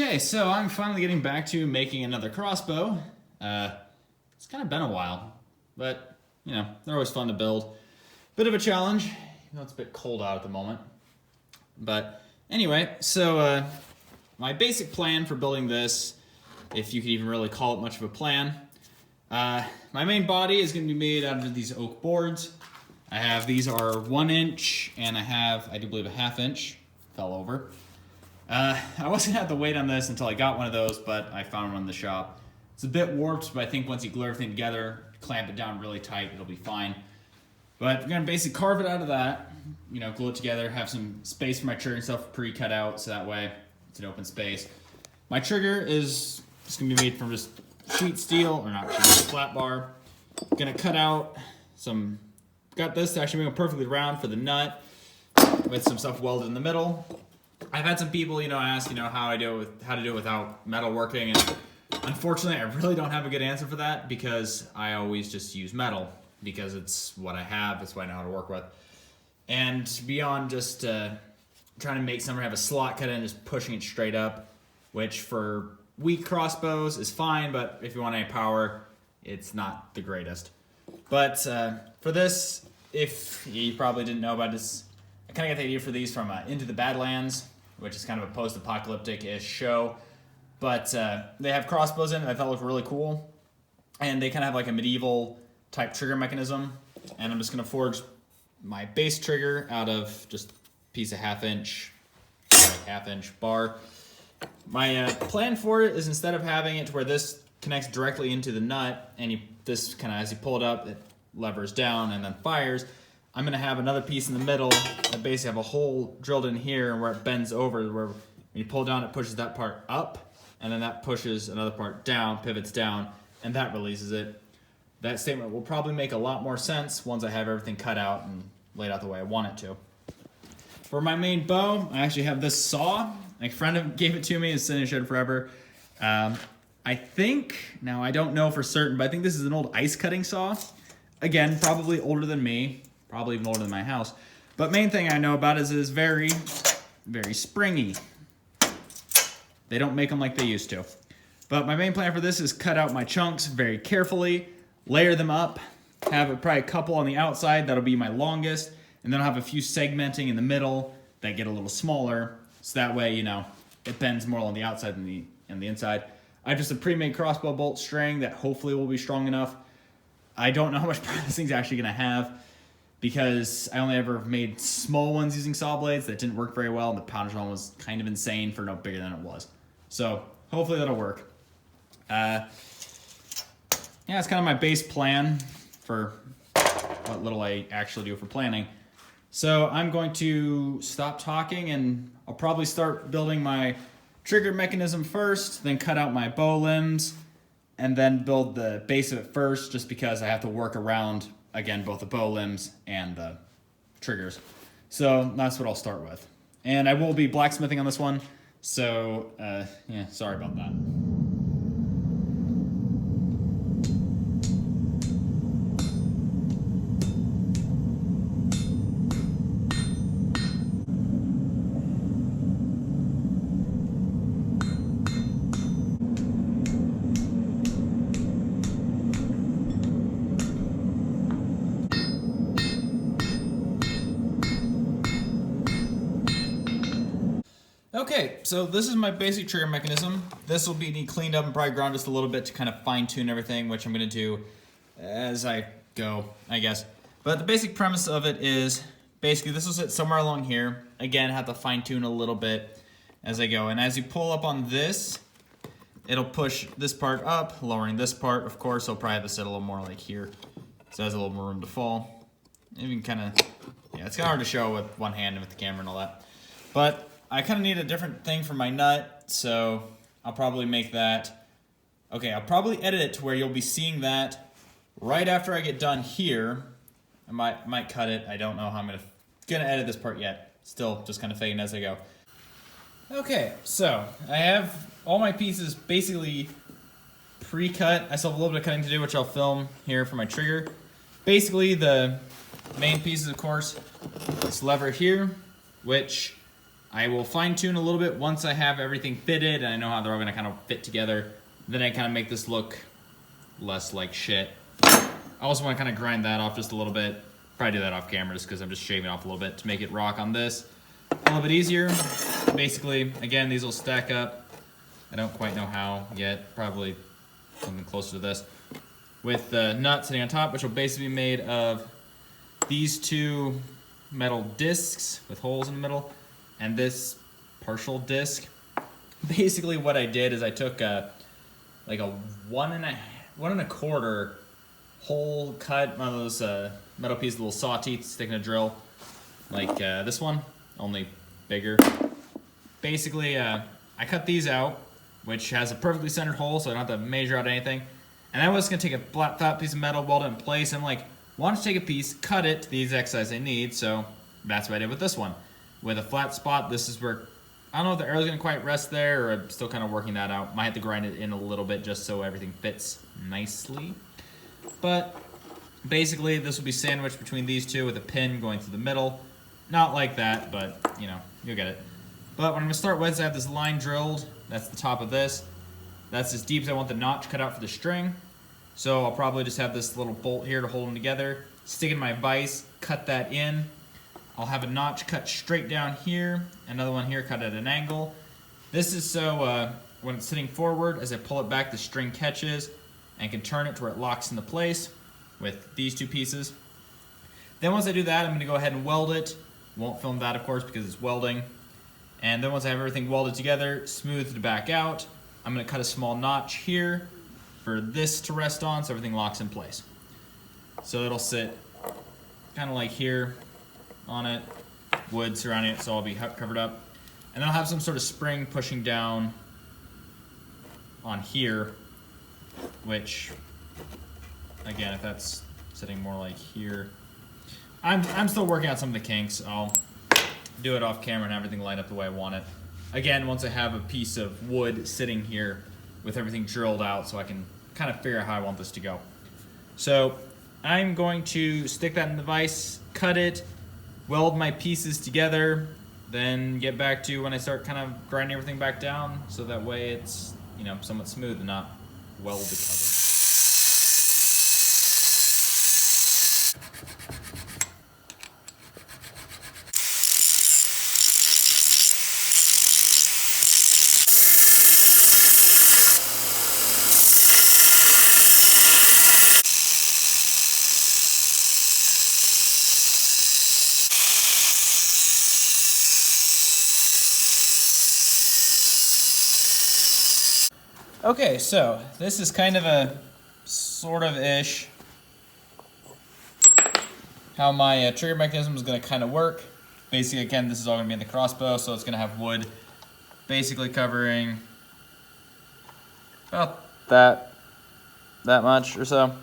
Okay, so I'm finally getting back to making another crossbow. It's kind of been a while, but you know, they're always fun to build. Bit of a challenge, even though it's a bit cold out at the moment. But anyway, so my basic plan for building this, if you could even really call it much of a plan, my main body is going to be made out of these oak boards. These are 1 inch, and I do believe a 1/2 inch. Fell over. I wasn't gonna have to wait on this until I got one of those, but I found one in the shop. It's a bit warped, but I think once you glue everything together, clamp it down really tight, it'll be fine. But I'm gonna basically carve it out of that, you know, glue it together, have some space for my trigger and stuff pre-cut out, so that way it's an open space. My trigger is just gonna be made from just sheet steel, or not sheet, flat bar. Gonna cut out got this to actually make it perfectly round for the nut, with some stuff welded in the middle. I've had some people, ask, how to do it without metal working, and unfortunately, I really don't have a good answer for that because I always just use metal because it's what I have, it's what I know how to work with. And beyond just trying to make something have a slot cut in, just pushing it straight up, which for weak crossbows is fine, but if you want any power, it's not the greatest. But for this, if you probably didn't know about this, I kind of got the idea for these from Into the Badlands, which is kind of a post-apocalyptic-ish show. But they have crossbows in it that I thought looked really cool. And they kind of have like a medieval type trigger mechanism. And I'm just going to forge my base trigger out of just a piece of 1/2 inch, like 1/2 inch bar. My plan for it is, instead of having it to where this connects directly into the nut, and this kind of, as you pull it up, it levers down and then fires, I'm going to have another piece in the middle that basically have a hole drilled in here, and where it bends over, where when you pull down, it pushes that part up, and then that pushes another part down, pivots down, and that releases it. That statement will probably make a lot more sense once I have everything cut out and laid out the way I want it to. For my main bow, I actually have this saw. My friend gave it to me. It's sitting in the shed forever. I think, now I don't know for certain, but I think this is an old ice cutting saw. Again, probably older than me. Probably even older than my house. But main thing I know about it is very, very springy. They don't make them like they used to. But my main plan for this is cut out my chunks very carefully, layer them up, have probably a couple on the outside, that'll be my longest, and then I'll have a few segmenting in the middle that get a little smaller, so that way, it bends more on the outside than the inside. I have just a pre-made crossbow bolt string that hopefully will be strong enough. I don't know how much power this thing's actually gonna have, because I only ever made small ones using saw blades that didn't work very well, and the poundage one was kind of insane for no bigger than it was. So hopefully that'll work. Yeah, it's kind of my base plan for what little I actually do for planning. So I'm going to stop talking, and I'll probably start building my trigger mechanism first, then cut out my bow limbs, and then build the base of it first, just because I have to work around, again, both the bow limbs and the triggers. So that's what I'll start with. And I will be blacksmithing on this one, so yeah, sorry about that. Okay, so this is my basic trigger mechanism. This will be cleaned up and probably ground just a little bit to kind of fine tune everything, which I'm going to do as I go, I guess. But the basic premise of it is, basically this will sit somewhere along here. Again, have to fine tune a little bit as I go. And as you pull up on this, it'll push this part up, lowering this part. Of course, I'll probably have to sit a little more like here, so it has a little more room to fall. You can kind of, yeah, it's kind of hard to show with one hand and with the camera and all that. But I kind of need a different thing for my nut, so I'll probably make that. Okay, I'll probably edit it to where you'll be seeing that right after I get done here. I might cut it. I don't know how I'm gonna edit this part yet. Still just kind of fading as I go. Okay, so I have all my pieces basically pre-cut. I still have a little bit of cutting to do, which I'll film here for my trigger. Basically, the main pieces, of course, this lever here, which I will fine tune a little bit once I have everything fitted and I know how they're all gonna kind of fit together. Then I kind of make this look less like shit. I also want to kind of grind that off just a little bit. Probably do that off camera just because I'm just shaving off a little bit to make it rock on this a little bit easier. Basically, again, these will stack up. I don't quite know how yet. Probably something closer to this. With the nut sitting on top, which will basically be made of these two metal discs with holes in the middle and this partial disc. Basically what I did is I took like a one and a quarter hole cut, one of those metal pieces, little saw teeth sticking a drill, like this one, only bigger. Basically, I cut these out, which has a perfectly centered hole, so I don't have to measure out anything. And I was gonna take a flat piece of metal, weld it in place, and like, wanted to take a piece, cut it to the exact size I need, so that's what I did with this one. With a flat spot, this is where, I don't know if the arrow's gonna quite rest there, or I'm still kind of working that out. Might have to grind it in a little bit just so everything fits nicely. But basically, this will be sandwiched between these two with a pin going through the middle. Not like that, but you know, you'll get it. But what I'm gonna start with is I have this line drilled. That's the top of this. That's as deep as I want the notch cut out for the string. So I'll probably just have this little bolt here to hold them together. Stick in my vise, cut that in. I'll have a notch cut straight down here. Another one here cut at an angle. This is so when it's sitting forward, as I pull it back, the string catches and can turn it to where it locks into place with these two pieces. Then once I do that, I'm gonna go ahead and weld it. Won't film that, of course, because it's welding. And then once I have everything welded together, smoothed it back out, I'm gonna cut a small notch here for this to rest on so everything locks in place. So it'll sit kind of like here on it, wood surrounding it, so I'll be covered up. And then I'll have some sort of spring pushing down on here, which, again, if that's sitting more like here, I'm still working out some of the kinks. I'll do it off camera and everything line up the way I want it. Again, once I have a piece of wood sitting here with everything drilled out so I can kind of figure out how I want this to go. So I'm going to stick that in the vise, cut it, weld my pieces together, then get back to when I start kind of grinding everything back down so that way it's, you know, somewhat smooth and not weld covered. Okay, so this is kind of a sort of ish how my trigger mechanism is going to kind of work. Basically, again, this is all going to be in the crossbow, so it's going to have wood basically covering about that much or so.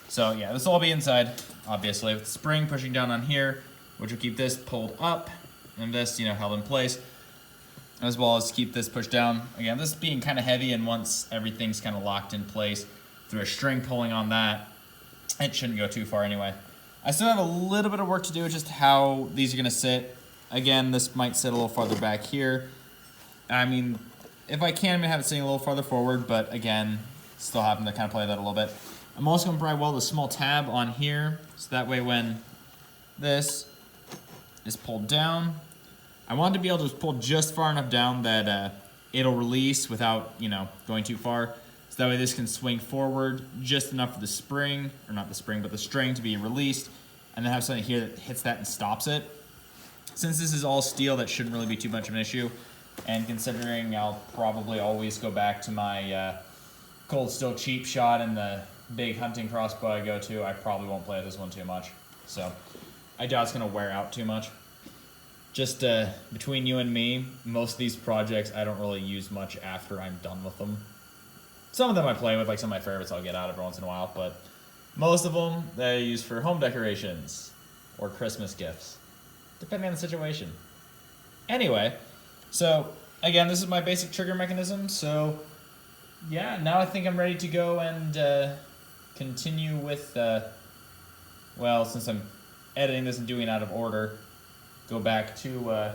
So yeah, this will all be inside, obviously, with the spring pushing down on here, which will keep this pulled up and this, you know, held in place, as well as keep this pushed down. Again, this being kind of heavy, and once everything's kind of locked in place through a string pulling on that, it shouldn't go too far anyway. I still have a little bit of work to do with just how these are gonna sit. Again, this might sit a little farther back here. I mean, if I can, I'm gonna have it sitting a little farther forward, but again, still having to kind of play that a little bit. I'm also gonna probably weld a small tab on here, so that way when this is pulled down, I want to be able to pull just far enough down that it'll release without, you know, going too far. So that way this can swing forward just enough for the spring, or not the spring, but the string to be released, and then have something here that hits that and stops it. Since this is all steel, that shouldn't really be too much of an issue. And considering I'll probably always go back to my cold steel cheap shot and the big hunting crossbow I go to, I probably won't play this one too much. So I doubt it's gonna wear out too much. Just between you and me, most of these projects I don't really use much after I'm done with them. Some of them I play with, like some of my favorites I'll get out every once in a while, but most of them I use for home decorations or Christmas gifts, depending on the situation. Anyway, so again, this is my basic trigger mechanism, so yeah, now I think I'm ready to go and continue with, well, since I'm editing this and doing it out of order, go back to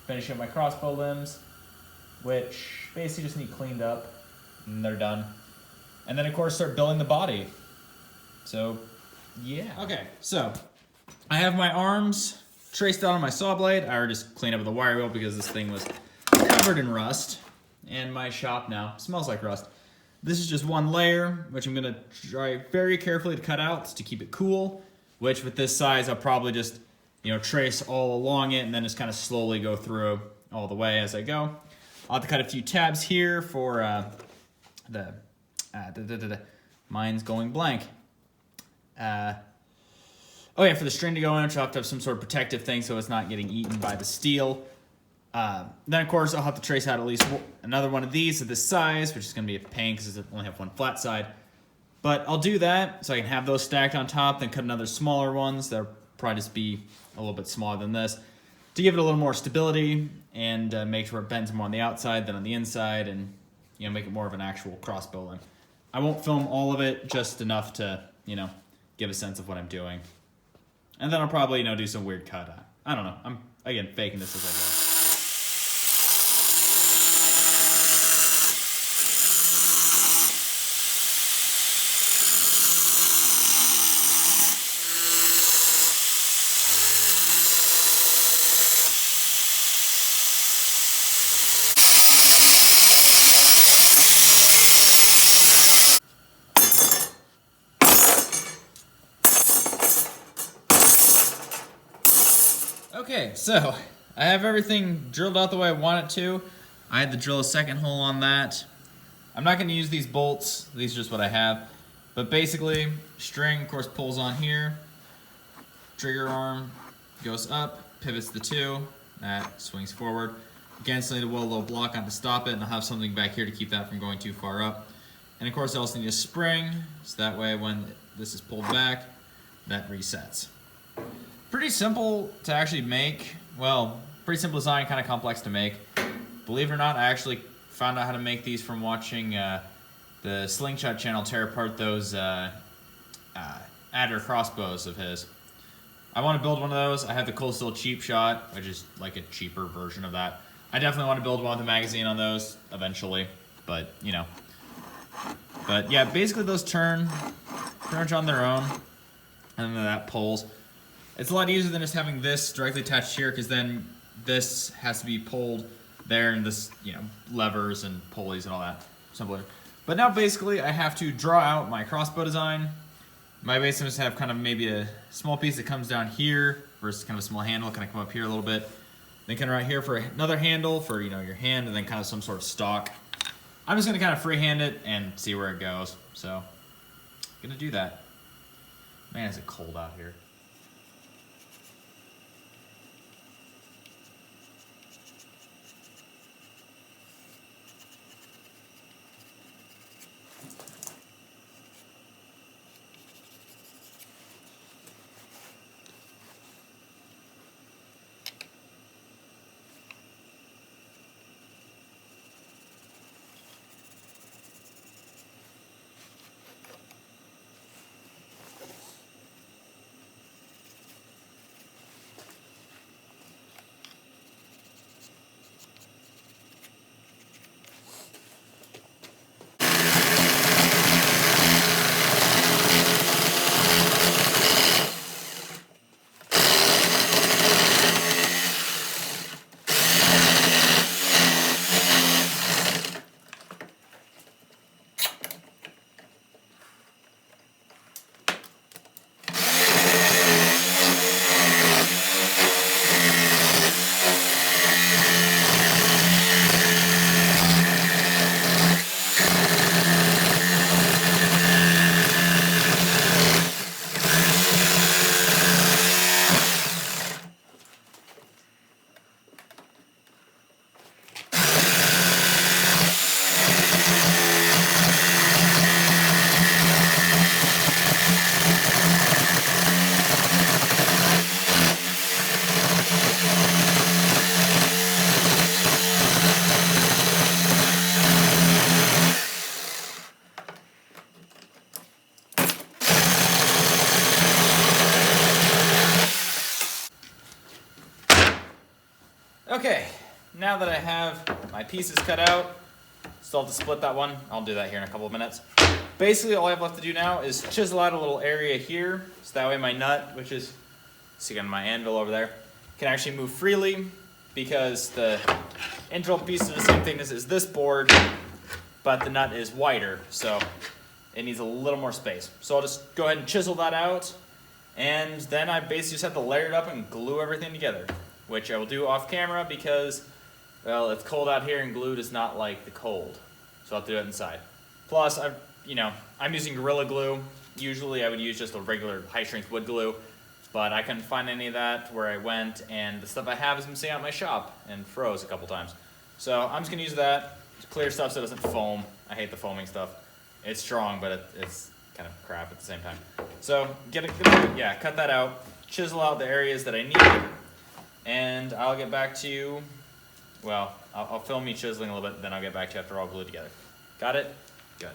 finishing up my crossbow limbs, which basically just need cleaned up, and they're done. And then of course start building the body. So, yeah. Okay, so I have my arms traced out on my saw blade. I already just cleaned up with the wire wheel because this thing was covered in rust. And my shop now smells like rust. This is just one layer, which I'm gonna try very carefully to cut out to keep it cool, which with this size, I'll probably just, trace all along it and then just kind of slowly go through all the way as I go. I'll have to cut a few tabs here for mine's going blank. Oh yeah, for the string to go in, I'll have to have some sort of protective thing so it's not getting eaten by the steel. Then of course I'll have to trace out at least another one of these of this size, which is going to be a pain because I only have one flat side. But I'll do that so I can have those stacked on top, then cut another smaller ones. They'll probably just be a little bit smaller than this to give it a little more stability and make sure it bends more on the outside than on the inside, and make it more of an actual crossbow limb. I won't film all of it, just enough to give a sense of what I'm doing. And then I'll probably do some weird cut. I don't know. I'm again faking this as I go. Okay, so I have everything drilled out the way I want it to. I had to drill a second hole on that. I'm not going to use these bolts. These are just what I have. But basically, string, of course, pulls on here. Trigger arm goes up, pivots the two. That swings forward. Again, still need to weld a little block on to stop it, and I'll have something back here to keep that from going too far up. And of course, I also need a spring, so that way when this is pulled back, that resets. Pretty simple to actually make. Well, pretty simple design, kind of complex to make. Believe it or not, I actually found out how to make these from watching the Slingshot channel tear apart those adder crossbows of his. I want to build one of those. I have the Cold Steel Cheap Shot, which is like a cheaper version of that. I definitely want to build one with a magazine on those eventually, but But yeah, basically those turn pretty much on their own, and then that pulls. It's a lot easier than just having this directly attached here, because then this has to be pulled there, and this, levers and pulleys and all that. Simpler. But now basically I have to draw out my crossbow design. My basically just have kind of maybe a small piece that comes down here versus kind of a small handle, kind of come up here a little bit. Then kind of right here for another handle for, your hand, and then kind of some sort of stock. I'm just gonna kind of freehand it and see where it goes. So, gonna do that. Man, is it cold out here. now that I have my pieces cut out, still have to split that one. I'll do that here in a couple of minutes. Basically, all I have left to do now is chisel out a little area here, so that way my nut, which is, see on my anvil over there, can actually move freely, because the integral piece is the same thickness as this board, but the nut is wider, so it needs a little more space. So I'll just go ahead and chisel that out, and then I basically just have to layer it up and glue everything together, which I will do off camera because, well, it's cold out here and glue does not like the cold. So I'll have to do it inside. Plus, I'm using Gorilla Glue. Usually I would use just a regular high-strength wood glue, but I couldn't find any of that where I went, and the stuff I have has been sitting out in my shop and froze a couple times. So I'm just gonna use that to clear stuff so it doesn't foam. I hate the foaming stuff. It's strong, but it's kind of crap at the same time. So cut that out, chisel out the areas that I need, and I'll get back to you. Well, I'll film me chiseling a little bit, then I'll get back to you after all glued together. Got it? Good.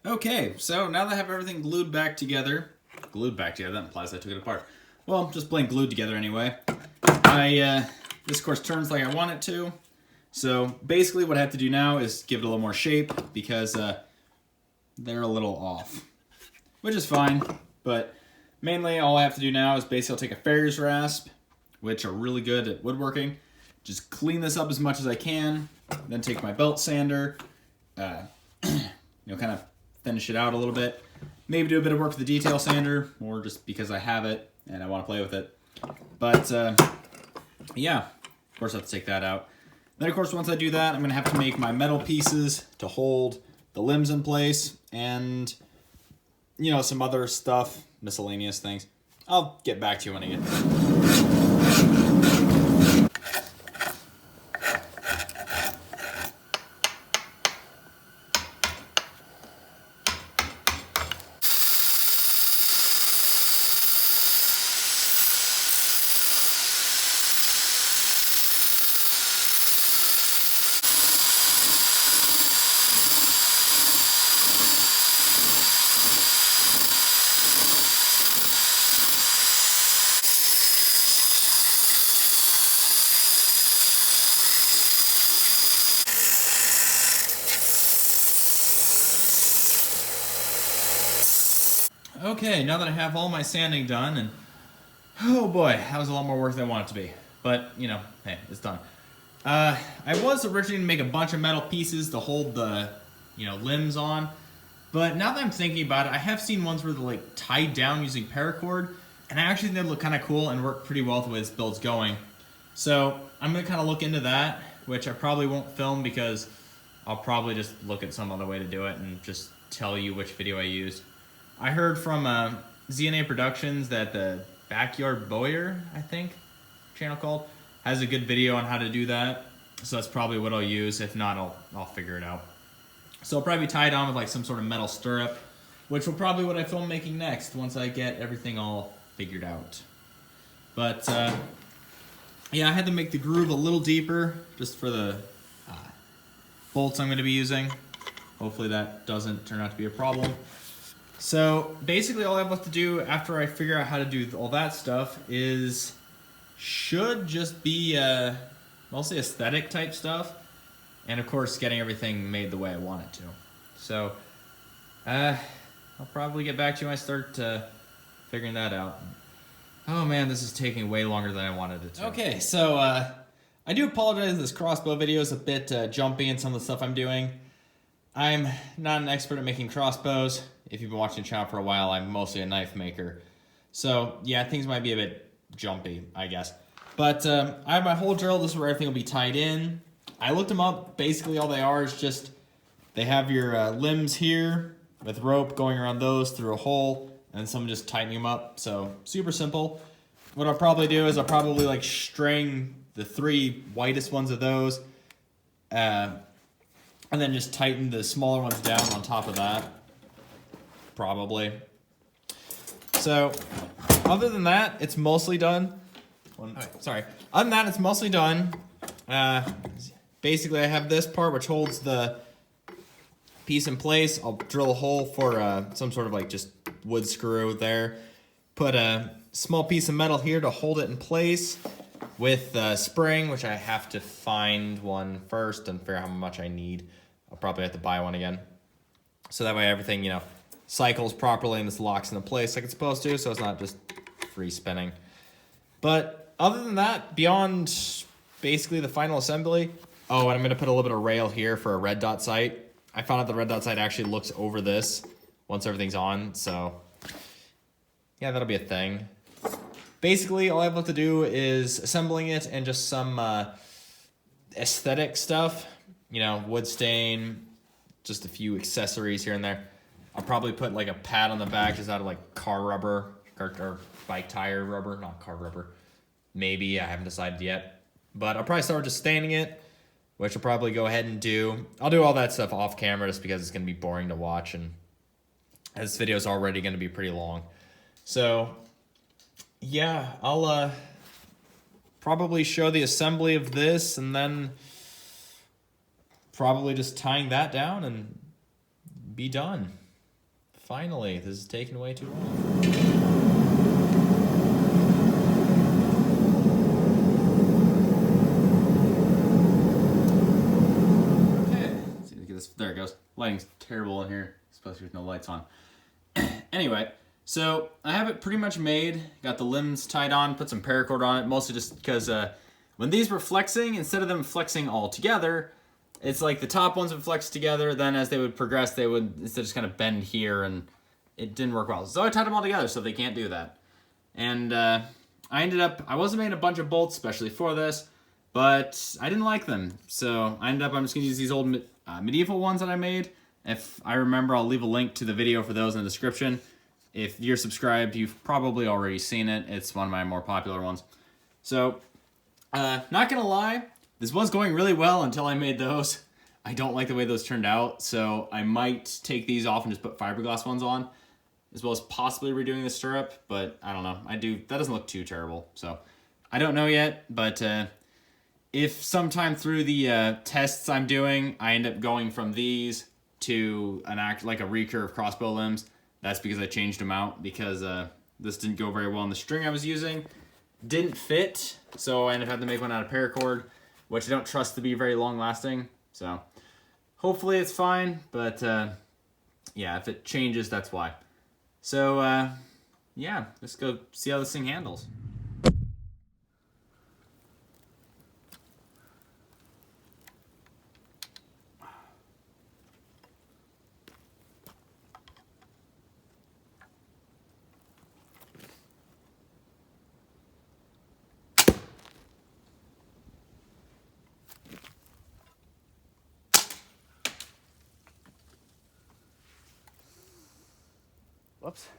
Okay, so now that I have everything glued back together, that implies I took it apart. Well, just plain glued together anyway. This of course turns like I want it to. So basically what I have to do now is give it a little more shape because they're a little off, which is fine. But mainly all I have to do now is basically I'll take a Ferris rasp, which are really good at woodworking. Just clean this up as much as I can, then take my belt sander, kind of finish it out a little bit. Maybe do a bit of work with the detail sander, or just because I have it and I want to play with it. But yeah, of course I have to take that out. Then of course once I do that, I'm going to have to make my metal pieces to hold the limbs in place and, some other stuff, miscellaneous things. I'll get back to you when I get there. Okay, now that I have all my sanding done, and oh boy, that was a lot more work than I wanted it to be. But, hey, it's done. I was originally going to make a bunch of metal pieces to hold the, limbs on. But now that I'm thinking about it, I have seen ones where they're tied down using paracord. And I actually think they look kind of cool and work pretty well the way this build's going. So I'm going to kind of look into that, which I probably won't film because I'll probably just look at some other way to do it and just tell you which video I used. I heard from ZNA Productions that the Backyard Boyer, I think, channel called, has a good video on how to do that. So that's probably what I'll use. If not, I'll figure it out. So I'll probably tie it on with some sort of metal stirrup, which will probably what I film making next once I get everything all figured out. But yeah, I had to make the groove a little deeper just for the bolts I'm going to be using. Hopefully that doesn't turn out to be a problem. So basically all I have left to do after I figure out how to do all that stuff should just be mostly aesthetic type stuff, and of course getting everything made the way I want it to. So I'll probably get back to you when I start figuring that out. Oh man, this is taking way longer than I wanted it to. Okay, so I do apologize, this crossbow video is a bit jumpy in some of the stuff I'm doing. I'm not an expert at making crossbows. If you've been watching the channel for a while, I'm mostly a knife maker. So yeah, things might be a bit jumpy, I guess. But I have my hole drill. This is where everything will be tied in. I looked them up. Basically all they are is just, they have your limbs here with rope going around those through a hole, and some just tightening them up. So super simple. what I'll probably do is I'll probably like string the 3 whitest ones of those, and then just tighten the smaller ones down on top of that, probably. So, other than that, it's mostly done. Sorry. Other than that, it's mostly done. Basically, I have this part which holds the piece in place. I'll drill a hole for some sort of like just wood screw there. Put a small piece of metal here to hold it in place with a spring, which I have to find one first and figure out how much I need. I'll probably have to buy one again. So that way everything, you know, cycles properly and this locks into place like it's supposed to, so it's not just free spinning. But other than that, beyond basically the final assembly, oh, and I'm going to put a little bit of rail here for a red dot sight. I found out the red dot sight actually looks over this once everything's on, so yeah, that'll be a thing. Basically, all I have left to do is assembling it and just some aesthetic stuff. You know, wood stain, just a few accessories here and there. I'll probably put like a pad on the back just out of like car rubber or bike tire rubber, not car rubber. Maybe, I haven't decided yet. But I'll probably start just staining it, which I'll probably go ahead and do. I'll do all that stuff off camera just because it's going to be boring to watch, and this video is already going to be pretty long. So, yeah, I'll probably show the assembly of this and then probably just tying that down and be done. Finally, this is taking way too long. Okay, let's see, look at this. There it goes. Lighting's terrible in here, especially with no lights on. Anyway, so I have it pretty much made. Got the limbs tied on, put some paracord on it, mostly just because when these were flexing, instead of them flexing all together, it's like the top ones would flex together, then as they would progress, they would instead just kind of bend here, and it didn't work well. So I tied them all together so they can't do that. And I wasn't making a bunch of bolts especially for this, but I didn't like them. So I'm just going to use these old medieval ones that I made. If I remember, I'll leave a link to the video for those in the description. If you're subscribed, you've probably already seen it. It's one of my more popular ones. So, not going to lie, this was going really well until I made those. I don't like the way those turned out, so I might take these off and just put fiberglass ones on, as well as possibly redoing the stirrup, but I don't know. That doesn't look too terrible, so I don't know yet, but if sometime through the tests I'm doing, I end up going from these to like a recurve crossbow limbs, that's because I changed them out, because this didn't go very well on the string I was using. Didn't fit, so I ended up having to make one out of paracord, which I don't trust to be very long lasting. So hopefully it's fine, but yeah, if it changes, that's why. So yeah, let's go see how this thing handles. Whoops.